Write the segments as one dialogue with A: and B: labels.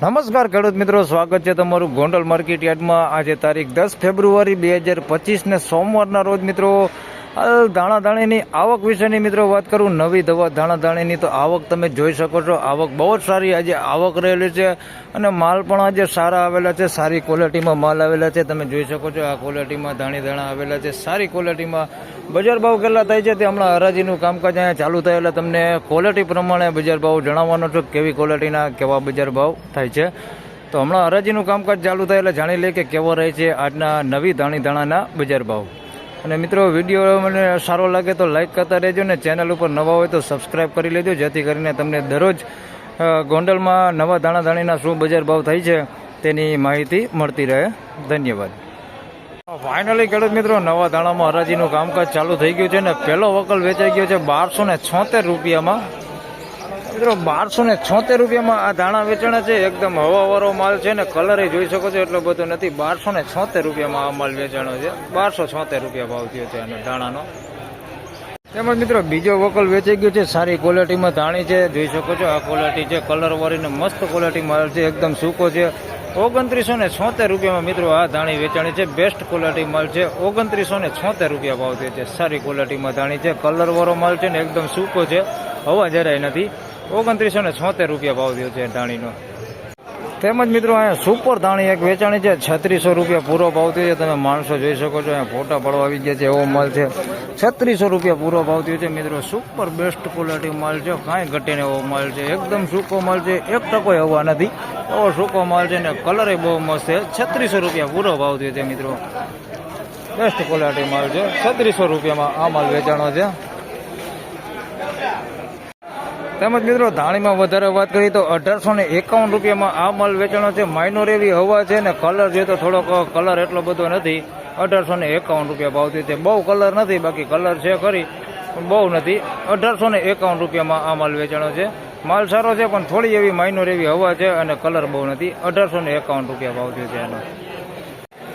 A: નમસ્કાર ખેડૂત મિત્રો, સ્વાગત છે તમારું ગોંડલ માર્કેટ યાર્ડમાં। આજે તારીખ 10 ફેબ્રુઆરી 2025 ને સોમવારના રોજ મિત્રો દાણા દાણીની આવક વિશેની મિત્રો વાત કરું। નવી દવા દાણા દાણીની તો આવક તમે જોઈ શકો છો, આવક બહુ જ સારી આજે આવક રહેલી છે અને માલ પણ આજે સારા આવેલા છે, સારી ક્વોલિટીમાં માલ આવેલા છે। તમે જોઈ શકો છો આ ક્વોલિટીમાં દાણા આવેલા છે, સારી ક્વોલિટીમાં। બજાર ભાવ કેટલા થાય છે તે હમણાં હરાજીનું કામકાજ અહીંયા ચાલુ થાય એટલે તમને ક્વોલિટી પ્રમાણે બજાર ભાવ જણાવવાનો છું, કેવી ક્વોલિટીના કેવા બજાર ભાવ થાય છે। તો હમણાં હરાજીનું કામકાજ ચાલુ થાય એટલે જાણી લઈએ કે કેવો રહે છે આજના નવી દાણાના બજાર ભાવ। અને મિત્રો વિડીયો મને સારો લાગે તો લાઇક કરતા રહેજો ને ચેનલ ઉપર નવા હોય તો સબસ્ક્રાઈબ કરી લેજો, જેથી કરીને તમને દરરોજ ગોંડલમાં નવા દાણાના શું બજાર ભાવ થાય છે તેની માહિતી મળતી રહે। ધન્યવાદ। ફાઇનલી ખેડૂત મિત્રો નવા દાણામાં હરાજીનું કામકાજ ચાલુ થઈ ગયું છે ને પહેલો વકલ વેચાઈ ગયો છે 1276 રૂપિયામાં। મિત્રો 1276 રૂપિયામાં આ દાણા વેચાણા છે, એકદમ હવાવાળો માલ છે ને કલર જોઈ શકો છો એટલો બધો નથી। 1276 રૂપિયામાં આ માલ વેચાણો છે, 1276 રૂપિયા ભાવ થયો છે આનો દાણાનો। તેમજ મિત્રો બીજો વકલ વેચાઈ ગયો છે, સારી ક્વોલિટીમાં દાણી છે, જોઈ શકો છો આ ક્વોલિટી છે, કલર વાળીને મસ્ત ક્વોલિટી માલ છે, એકદમ સૂકો છે। 2976 રૂપિયામાં મિત્રો આ દાણી વેચાણી છે, બેસ્ટ ક્વોલિટી માલ છે, 2976 રૂપિયા ભાવ થયો છે। સારી ક્વોલિટીમાં દાણી છે, કલર વાળો માલ છે ને એકદમ સૂકો છે, હવા જરાય નથી। 2976 રૂપિયા ભાવ થયો છે દાણીનો। તેમજ મિત્રો અહીંયા સુપર દાણી એક વેચાણી છે, 3600 રૂપિયા પૂરો ભાવ થયો છે। તમે માણસો જોઈ શકો છો, અહીંયા ફોટા પડવા આવી ગયા છે એવો માલ છે, 3600 રૂપિયા પૂરો ભાવ થયો છે મિત્રો। સુપર બેસ્ટ ક્વોલિટી માલ છે, કાંઈ ઘટીને એવો માલ છે, એકદમ સૂકો માલ છે, 1% હવા નથી, એવો સૂકો માલ છે ને કલર બહુ મસ્ત છે। 3600 રૂપિયા પૂરો ભાવ થયો છે મિત્રો, બેસ્ટ ક્વોલિટી માલ છે, 3600 રૂપિયામાં આ માલ વેચાણો છે। તેમજ મિત્રો દાણીમાં વધારે વાત કરીએ તો 1851 રૂપિયામાં આ માલ વેચાણો છે, માઇનોર એવી હવા છે ને કલર જોઈએ તો થોડોક કલર એટલો બધો નથી, 1851 રૂપિયા ભાવ થયો છે। બહુ કલર નથી, બાકી કલર છે ખરી પણ બહુ નથી। 1851 રૂપિયામાં આ માલ વેચાણો છે, માલ સારો છે પણ થોડી એવી માઇનોર એવી હવા છે અને કલર બહુ નથી, 1851 રૂપિયા ભાવ થયો છે એનો।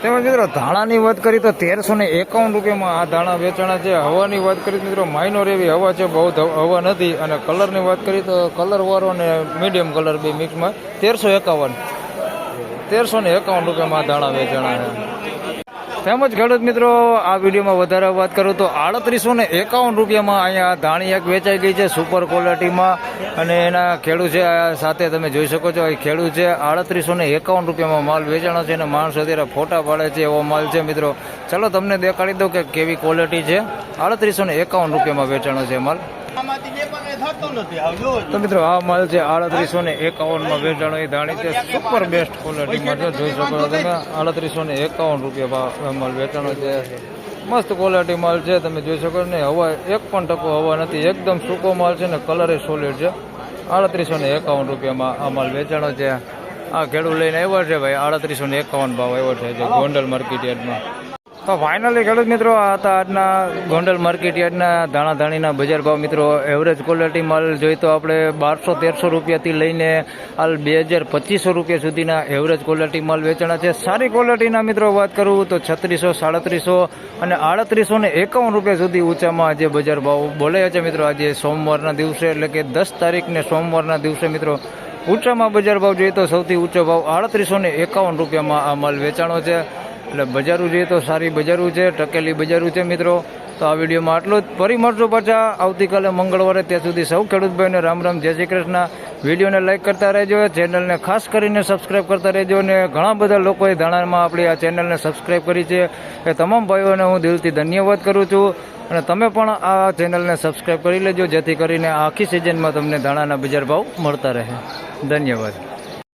A: તેમજ મિત્રો ધાણાની વાત કરી તો 1351 રૂપિયામાં આ ધાણા વેચાણા છે। હવાની વાત કરી મિત્રો માઇનોર એવી હવા છે, બહુ હવા નથી, અને કલરની વાત કરી તો કલર વાળો અને મીડિયમ કલર બે મિક્સમાં 1351 રૂપિયામાં આ ધાણા વેચાણા છે। તેમજ ખેડૂત મિત્રો આ વિડીયોમાં વધારે વાત કરું તો 3851 રૂપિયામાં અહીંયા ધાણી એક વેચાઈ ગઈ છે સુપર ક્વોલિટીમાં, અને એના ખેડૂત છે સાથે તમે જોઈ શકો છો એ ખેડૂત છે। 3851 રૂપિયામાં માલ વેચાણો છે અને માણસો અત્યારે ફોટા પાડે છે એવો માલ છે મિત્રો। ચલો તમને દેખાડી દઉં કે કેવી ક્વોલિટી છે। 3851 રૂપિયામાં વેચાણો છે માલ। તો મિત્રો આ માલ છે 3851માં વેચાણો એ ધાણી છે, સુપર બેસ્ટ ક્વોલિટીમાં છે, જોઈ શકો છો તમે। 3851 રૂપિયા માલ વેચાણો છે, મસ્ત ક્વોલિટી માલ છે, તમે જોઈ શકો ને હવા 1% હવા નથી, એકદમ સૂકો માલ છે ને કલર એ સોલિડ છે। 3851 રૂપિયામાં આ માલ વેચાણો છે। આ ખેડૂત લઈને આવ્યો છે ભાઈ, 3851 ભાવ આવ્યો છે ગોંડલ માર્કેટ યાર્ડમાં। તો ફાઇનલી ખેડૂત મિત્રો આ હતા આજના ગોંડલ માર્કેટ યાર્ડના દાણાના બજાર ભાવ મિત્રો। એવરેજ ક્વોલિટી માલ જોઈએ તો આપણે 1200-1300 રૂપિયાથી લઈને હાલ 2200-2500 રૂપિયા સુધીના એવરેજ ક્વોલિટી માલ વેચાણા છે। સારી ક્વોલિટીના મિત્રો વાત કરું તો 3600, 3700 અને 3851 રૂપિયા સુધી ઊંચામાં આજે બજાર ભાવ બોલાયા છે મિત્રો। આજે સોમવારના દિવસે એટલે કે 10 તારીખને સોમવારના દિવસે મિત્રો ઊંચામાં બજાર ભાવ જોઈએ તો સૌથી ઊંચો ભાવ 3851 રૂપિયામાં આ માલ વેચાણો છે। એટલે બજારું જોઈએ તો સારી બજારું છે, ટકેલી બજારું છે મિત્રો। તો આ વિડીયોમાં આટલું જ, ફરી મળશું પાછા આવતીકાલે મંગળવારે। ત્યાં સુધી સૌ ખેડૂત ભાઈને રામ રામ, જય શ્રી કૃષ્ણ। વિડીયોને લાઇક કરતા રહેજો, ચેનલને ખાસ કરીને સબસ્ક્રાઈબ કરતા રહેજો, અને ઘણા બધા લોકોએ દાણામાં આપણી આ ચેનલને સબસ્ક્રાઈબ કરી છે એ તમામ ભાઈઓને હું દિલથી ધન્યવાદ કરું છું। અને તમે પણ આ ચેનલને સબસ્ક્રાઈબ કરી લેજો, જેથી કરીને આખી સિઝનમાં તમને દાણાના બજાર ભાવ મળતા રહે। ધન્યવાદ।